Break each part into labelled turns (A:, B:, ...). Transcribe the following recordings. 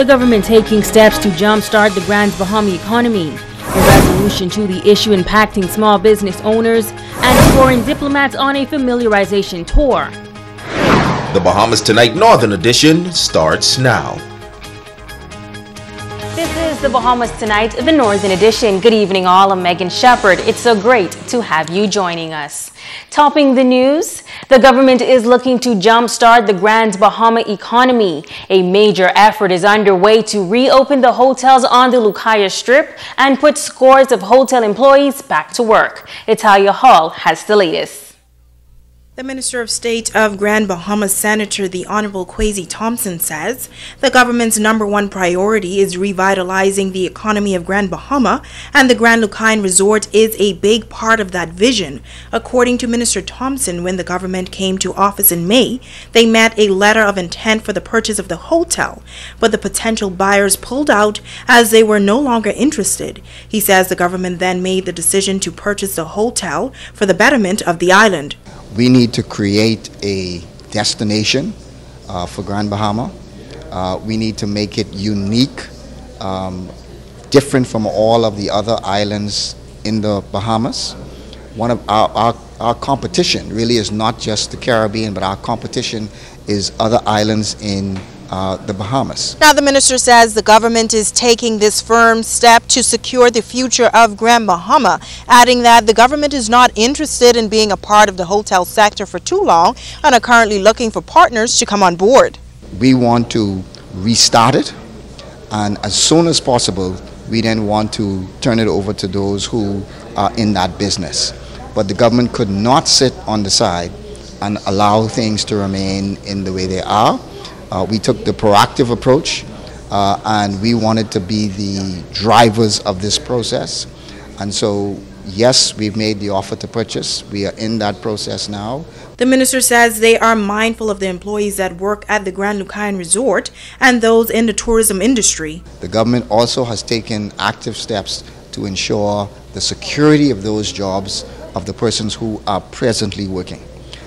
A: The government taking steps to jumpstart the Grand Bahama economy. A resolution to the issue impacting small business owners and foreign diplomats on a familiarization tour.
B: The Bahamas Tonight Northern Edition starts now.
A: This is the Bahamas Tonight, the Northern Edition. Good evening all, I'm Megan Shepard. It's so great to have you joining us. Topping the news, the government is looking to jumpstart the Grand Bahama economy. A major effort is underway to reopen the hotels on the Lucaya Strip and put scores of hotel employees back to work. Italia Hall has the latest.
C: The Minister of State of Grand Bahama, Senator the Honorable Kwesi Thompson, says the government's #1 priority is revitalizing the economy of Grand Bahama, and the Grand Lucayan Resort is a big part of that vision. According to Minister Thompson, when the government came to office in May, they met a letter of intent for the purchase of the hotel, but the potential buyers pulled out as they were no longer interested. He says the government then made the decision to purchase the hotel for the betterment of the island.
D: We need to create a destination for Grand Bahama. We need to make it unique, different from all of the other islands in the Bahamas. One of our competition really is not just the Caribbean, but our competition is other islands in the Bahamas.
C: Now, the minister says the government is taking this firm step to secure the future of Grand Bahama, adding that the government is not interested in being a part of the hotel sector for too long and are currently looking for partners to come on board.
D: We want to restart it, and as soon as possible, we then want to turn it over to those who are in that business. But the government could not sit on the side and allow things to remain in the way they are. We took the proactive approach, and we wanted to be the drivers of this process. And so, yes, we've made the offer to purchase. We are in that process now.
C: The minister says they are mindful of the employees that work at the Grand Lucayan Resort and those in the tourism industry.
D: The government also has taken active steps to ensure the security of those jobs of the persons who are presently working.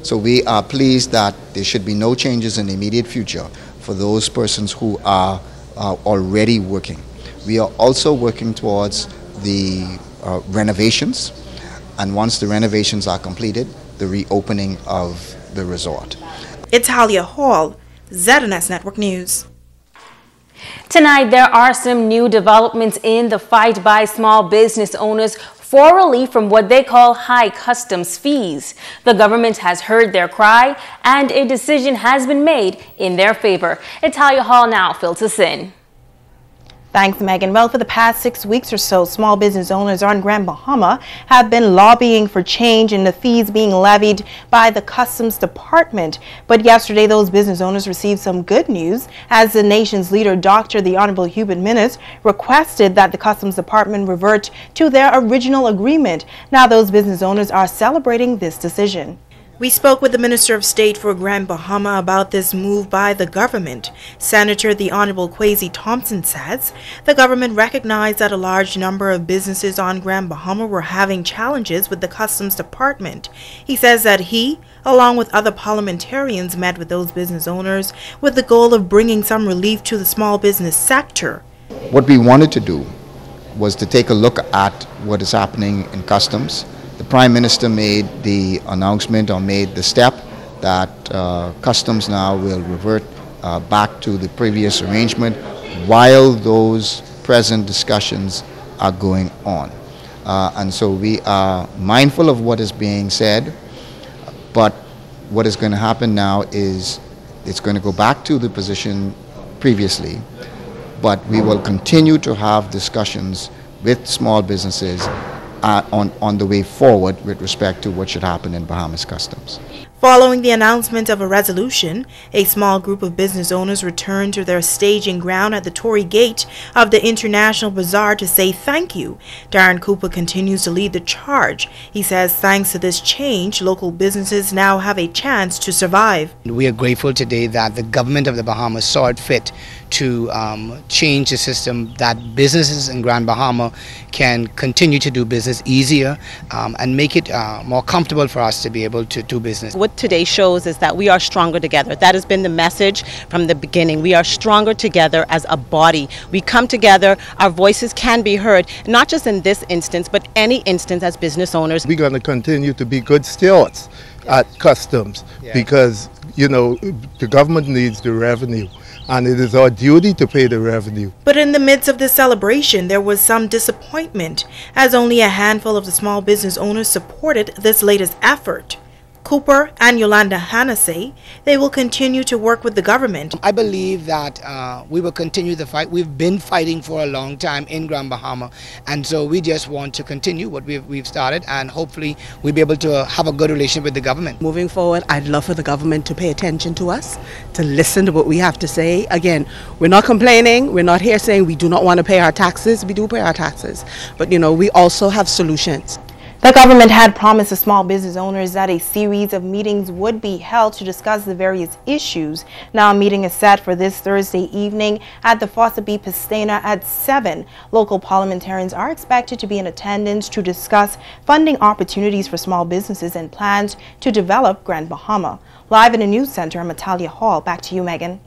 D: So we are pleased that there should be no changes in the immediate future for those persons who are already working. We are also working towards the renovations, and once the renovations are completed, the reopening of the resort.
C: Italia Hall, ZNS Network News.
A: Tonight, there are some new developments in the fight by small business owners for relief from what they call high customs fees. The government has heard their cry and a decision has been made in their favor. Italia Hall now fills us in.
C: Thanks, Megan. Well, for the past 6 weeks or so, small business owners on Grand Bahama have been lobbying for change in the fees being levied by the Customs Department. But yesterday, those business owners received some good news as the nation's leader, Dr. the Honorable Hubert Minnis, requested that the Customs Department revert to their original agreement. Now those business owners are celebrating this decision. We spoke with the Minister of State for Grand Bahama about this move by the government. Senator the Honorable Kwesi Thompson says the government recognized that a large number of businesses on Grand Bahama were having challenges with the Customs Department. He says that he, along with other parliamentarians, met with those business owners with the goal of bringing some relief to the small business sector.
D: What we wanted to do was to take a look at what is happening in customs. The Prime Minister made the announcement, or made the step, that customs now will revert back to the previous arrangement while those present discussions are going on. And so we are mindful of what is being said, but what is going to happen now is it's going to go back to the position previously, but we will continue to have discussions with small businesses on the way forward with respect to what should happen in Bahamas Customs.
C: Following the announcement of a resolution, a small group of business owners returned to their staging ground at the Tory Gate of the International Bazaar to say thank you. Darren Cooper continues to lead the charge. He says thanks to this change, local businesses now have a chance to survive.
E: We are grateful today that the government of the Bahamas saw it fit to change the system that businesses in Grand Bahama can continue to do business easier and make it more comfortable for us to be able to do business.
C: What
F: what today shows is that we are stronger together. That has been the message from the beginning. We are stronger together as a body. We come together, our voices can be heard, not just in this instance, but any instance as business owners.
G: We're going to continue to be good stewards at customs because, you know, the government needs the revenue. And it is our duty to pay the revenue.
C: But in the midst of this celebration, there was some disappointment, as only a handful of the small business owners supported this latest effort. Cooper and Yolanda Hanna say they will continue to work with the government.
E: I believe that we will continue the fight. We've been fighting for a long time in Grand Bahama, and so we just want to continue what we've started, and hopefully we'll be able to have a good relationship with the government.
H: Moving forward, I'd love for the government to pay attention to us, to listen to what we have to say. Again, we're not complaining. We're not here saying we do not want to pay our taxes. We do pay our taxes, but you know, we also have solutions.
C: The government had promised the small business owners that a series of meetings would be held to discuss the various issues. Now a meeting is set for this Thursday evening at the Fossa B. Pistena at 7. Local parliamentarians are expected to be in attendance to discuss funding opportunities for small businesses and plans to develop Grand Bahama. Live in the news center, I'm Natalia Hall. Back to you, Megan.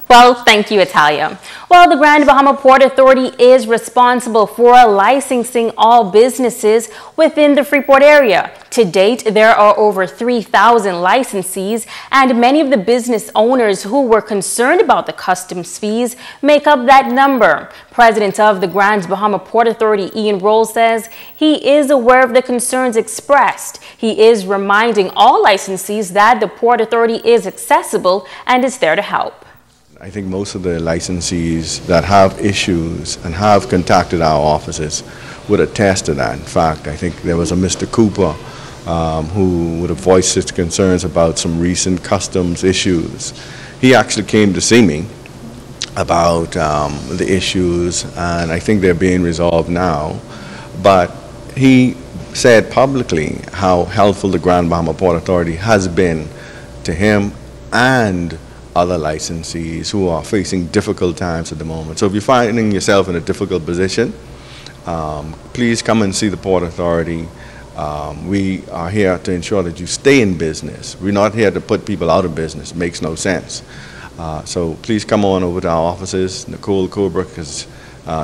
A: Well, thank you, Italia. Well, the Grand Bahama Port Authority is responsible for licensing all businesses within the Freeport area. To date, there are over 3,000 licensees, and many of the business owners who were concerned about the customs fees make up that number. President of the Grand Bahama Port Authority, Ian Roll, says he is aware of the concerns expressed. He is reminding all licensees that the Port Authority is accessible and is there to help.
I: I think most of the licensees that have issues and have contacted our offices would attest to that. In fact, I think there was a Mr. Cooper who would have voiced his concerns about some recent customs issues. He actually came to see me about the issues, and I think they're being resolved now. But he said publicly how helpful the Grand Bahama Port Authority has been to him and other licensees who are facing difficult times at the moment. So if you're finding yourself in a difficult position, please come and see the Port Authority. We are here to ensure that you stay in business. We're not here to put people out of business. It makes no sense. So please come on over to our offices. Nicole Cobra, because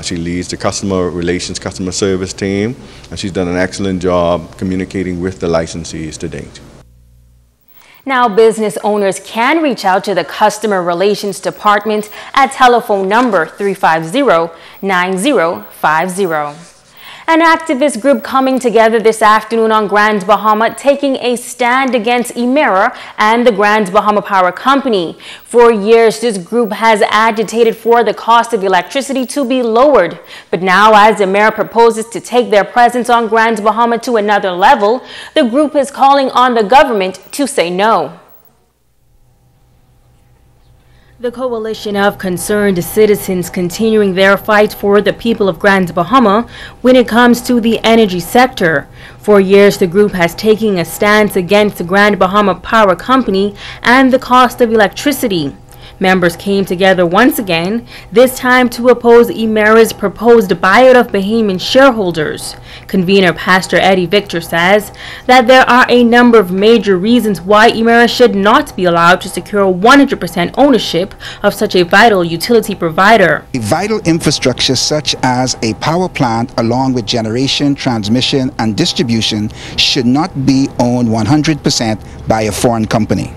I: she leads the customer relations, customer service team, and she's done an excellent job communicating with the licensees to date.
A: Now, business owners can reach out to the Customer Relations Department at telephone number 350-9050. An activist group coming together this afternoon on Grand Bahama, taking a stand against Emera and the Grand Bahama Power Company. For years, this group has agitated for the cost of electricity to be lowered. But now, as Emera proposes to take their presence on Grand Bahama to another level, the group is calling on the government to say no. The coalition of concerned citizens continuing their fight for the people of Grand Bahama when it comes to the energy sector. For years, the group has taken a stance against the Grand Bahama Power Company and the cost of electricity. Members came together once again, this time to oppose Emera's proposed buyout of Bahamian shareholders. Convener Pastor Eddie Victor says that there are a number of major reasons why Emera should not be allowed to secure 100% ownership of such a vital utility provider.
J: Vital infrastructure such as a power plant along with generation, transmission and distribution should not be owned 100% by a foreign company.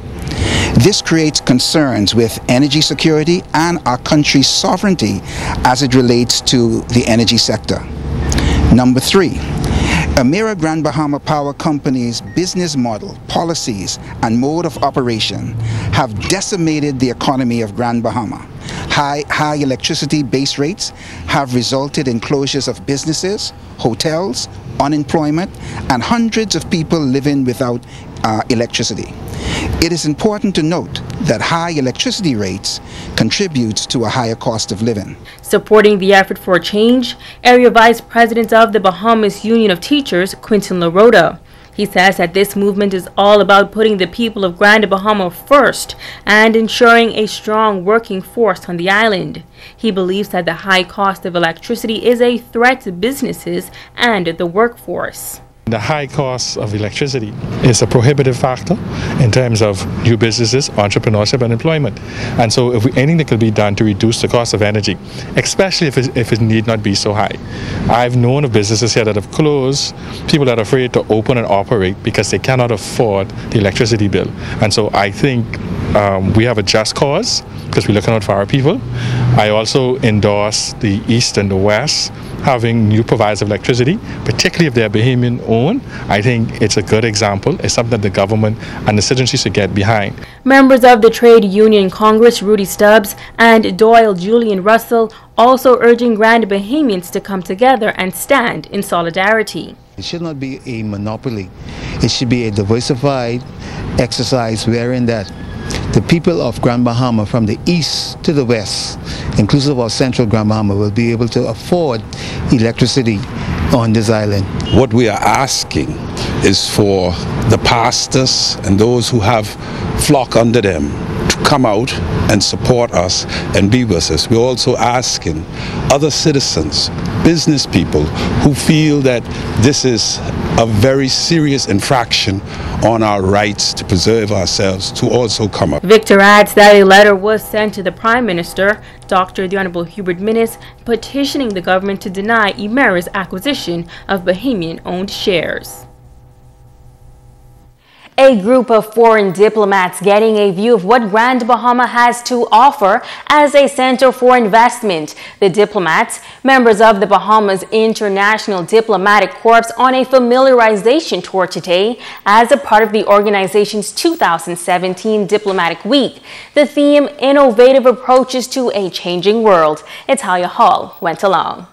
J: This creates concerns with energy security and our country's sovereignty as it relates to the energy sector. Number 3, Emera Grand Bahama Power Company's business model, policies, and mode of operation have decimated the economy of Grand Bahama. High electricity base rates have resulted in closures of businesses, hotels, unemployment, and hundreds of people living without electricity. It is important to note that high electricity rates contributes to a higher cost of living.
A: Supporting the effort for change, Area Vice President of the Bahamas Union of Teachers, Quinton LaRota. He says that this movement is all about putting the people of Grand Bahama first and ensuring a strong working force on the island. He believes that the high cost of electricity is a threat to businesses and the workforce.
K: The high cost of electricity is a prohibitive factor in terms of new businesses, entrepreneurship, and employment. And so if anything that could be done to reduce the cost of energy, especially if it need not be so high. I've known of businesses here that have closed, people that are afraid to open and operate because they cannot afford the electricity bill. And so I think we have a just cause because we're looking out for our people. I also endorse the East and the West having new providers of electricity, particularly if they're Bahamian owned. I think it's a good example. It's something that the government and the citizens should get behind.
A: Members of the Trade Union Congress, Rudy Stubbs and Doyle Julian Russell, also urging Grand Bahamians to come together and stand in solidarity.
L: It should not be a monopoly. It should be a diversified exercise wherein that the people of Grand Bahama from the east to the west, inclusive of central Grand Bahama, will be able to afford electricity on this island.
M: What we are asking is for the pastors and those who have flock under them to come out and support us and be with us. We're also asking other citizens, business people who feel that this is a very serious infraction on our rights to preserve ourselves to also come up.
A: Victor adds that a letter was sent to the Prime Minister, Dr. the Honorable Hubert Minnis, petitioning the government to deny Emera's acquisition of Bahamian-owned shares. A group of foreign diplomats getting a view of what Grand Bahama has to offer as a center for investment. The diplomats, members of the Bahamas International Diplomatic Corps, on a familiarization tour today as a part of the organization's 2017 Diplomatic Week. The theme, Innovative Approaches to a Changing World. Italia Hall went along.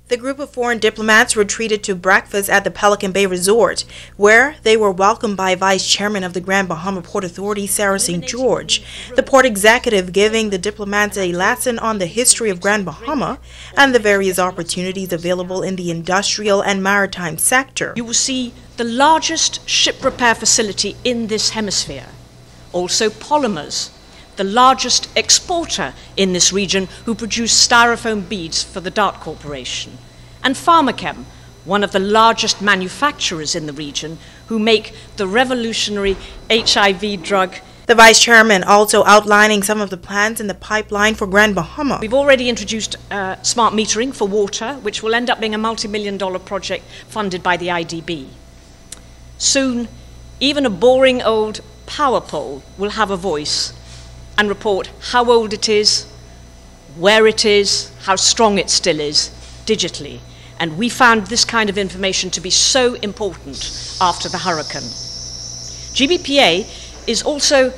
C: The group of foreign diplomats were treated to breakfast at the Pelican Bay Resort, where they were welcomed by Vice Chairman of the Grand Bahama Port Authority, Sarah St. George, the port executive giving the diplomats a lesson on the history of Grand Bahama and the various opportunities available in the industrial and maritime sector.
N: You will see the largest ship repair facility in this hemisphere, also polymers, the largest exporter in this region who produce styrofoam beads for the Dart Corporation, and Pharmachem, one of the largest manufacturers in the region who make the revolutionary HIV drug.
C: The Vice Chairman also outlining some of the plans in the pipeline for Grand Bahama.
N: We've already introduced smart metering for water, which will end up being a multi-million-dollar project funded by the IDB. Soon, even a boring old power pole will have a voice and report how old it is, where it is, how strong it still is, digitally. And we found this kind of information to be so important after the hurricane. GBPA is also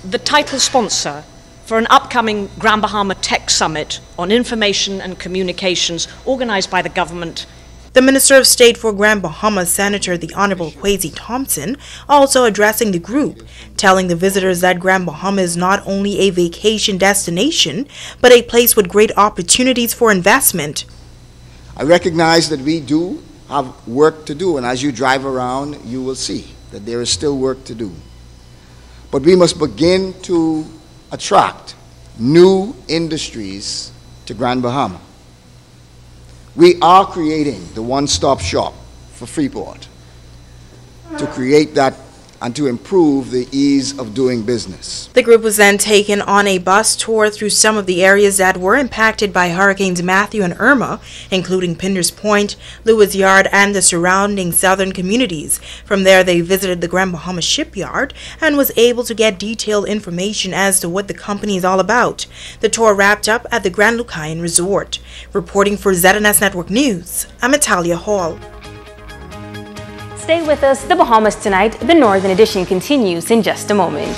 N: the title sponsor for an upcoming Grand Bahama Tech Summit on Information and Communications organized by the government.
C: The Minister of State for Grand Bahama, Senator the Honorable Kwesi Thompson, also addressing the group, telling the visitors that Grand Bahama is not only a vacation destination, but a place with great opportunities for investment.
D: I recognize that we do have work to do, and as you drive around, you will see that there is still work to do. But we must begin to attract new industries to Grand Bahama. We are creating the one-stop shop for Freeport to create that and to improve the ease of doing business.
C: The group was then taken on a bus tour through some of the areas that were impacted by Hurricanes Matthew and Irma, including Pinders Point, Lewis Yard, and the surrounding southern communities. From there, they visited the Grand Bahama shipyard and was able to get detailed information as to what the company is all about. The tour wrapped up at the Grand Lucayan Resort. Reporting for ZNS Network News, I'm Italia Hall.
A: Stay with us. The Bahamas Tonight, the Northern Edition, continues in just a moment.